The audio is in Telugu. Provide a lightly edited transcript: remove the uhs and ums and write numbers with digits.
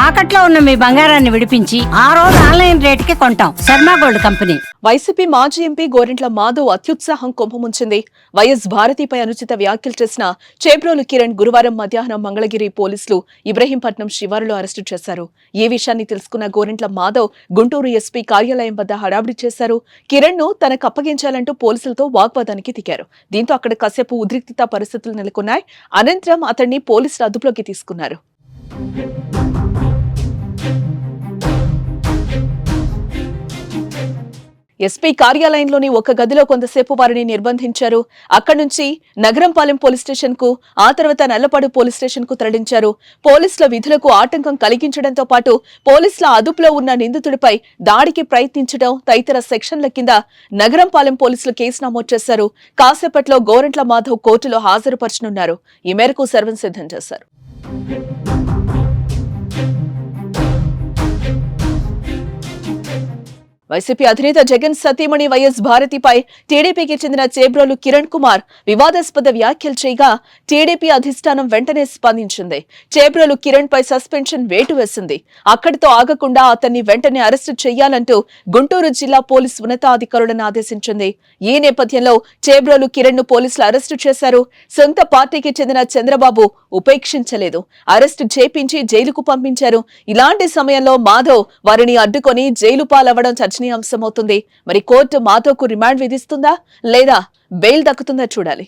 తాకట్లో ఉన్న మీ బంగారాన్ని విడిపించి ఆ రోజు ఆన్లైన్ రేటుకి కొంటాం. Sharma gold company. వైసీపీ మాజీ ఎంపీ గోరింట్ల మాధవ్ అత్యుత్సాహం కుంభముంచింది. వైఎస్ భారతిపై అనుచిత వ్యాఖ్యలు చేసిన చేబ్రోలు కిరణ్ గురువారం మధ్యాహ్నం మంగళగిరి పోలీసులు ఇబ్రహీంపట్నం శివారులో అరెస్టు చేశారు. ఈ విషయాన్ని తెలుసుకున్న గోరింట్ల మాధవ్ గుంటూరు ఎస్పీ కార్యాలయం వద్ద హడావిడి చేశారు. కిరణ్ ను తనకు అప్పగించాలంటూ పోలీసులతో వాగ్వాదానికి దిగారు. దీంతో అక్కడ కాసేపు ఉద్రిక్తత పరిస్థితులు నెలకొన్నాయి. అనంతరం అతన్ని పోలీసులు అదుపులోకి తీసుకున్నారు. ఎస్పీ కార్యాలయంలోని ఒక గదిలో కొంతసేపు వారిని నిర్బంధించారు. అక్కడి నుంచి నగరంపాలెం పోలీస్ స్టేషన్ కు, ఆ తర్వాత నల్లపాడు పోలీస్ స్టేషన్ కు తరలించారు. పోలీసుల విధులకు ఆటంకం కలిగించడంతో పాటు పోలీసుల అదుపులో ఉన్న నిందితుడిపై దాడికి ప్రయత్నించడం తదితర సెక్షన్ల కింద నగరంపాలెం పోలీసులు కేసు నమోదు చేశారు. కాసేపట్లో గోరంట్ల మాధవ్ కోర్టులో హాజరుపరచనున్నారు. ఈ మేరకు సర్వం సిద్ధం చేశారు. వైసీపీ అధినేత జగన్ సతీమణి వైఎస్ భారతిపై టీడీపీకి చెందిన చేబ్రోలు కిరణ్ కుమార్ వివాదాస్పద వ్యాఖ్యలు చేయగా టీడీపీ అధిష్టానం వెంటనే స్పందించింది. చేబ్రోలు కిరణ్ పై సస్పెన్షన్ వేటు వేసింది. అక్కడితో ఆగకుండా అతన్ని వెంటనే అరెస్టు చేయాలంటూ గుంటూరు జిల్లా పోలీసు ఉన్నతాధికారులను ఆదేశించింది. ఈ నేపథ్యంలో చేబ్రోలు కిరణ్ ను పోలీసులు అరెస్టు చేశారు. సొంత పార్టీకి చెందిన చంద్రబాబు ఉపేక్షించలేదు. అరెస్టు చేపించి జైలుకు పంపించారు. ఇలాంటి సమయంలో మాధవ్ వారిని అడ్డుకొని జైలు పాలవడం చర్చనీయాంశమవుతుంది. మరి కోర్టు మాధవ్కు రిమాండ్ విధిస్తుందా లేదా బెయిల్ దక్కుతుందా చూడాలి.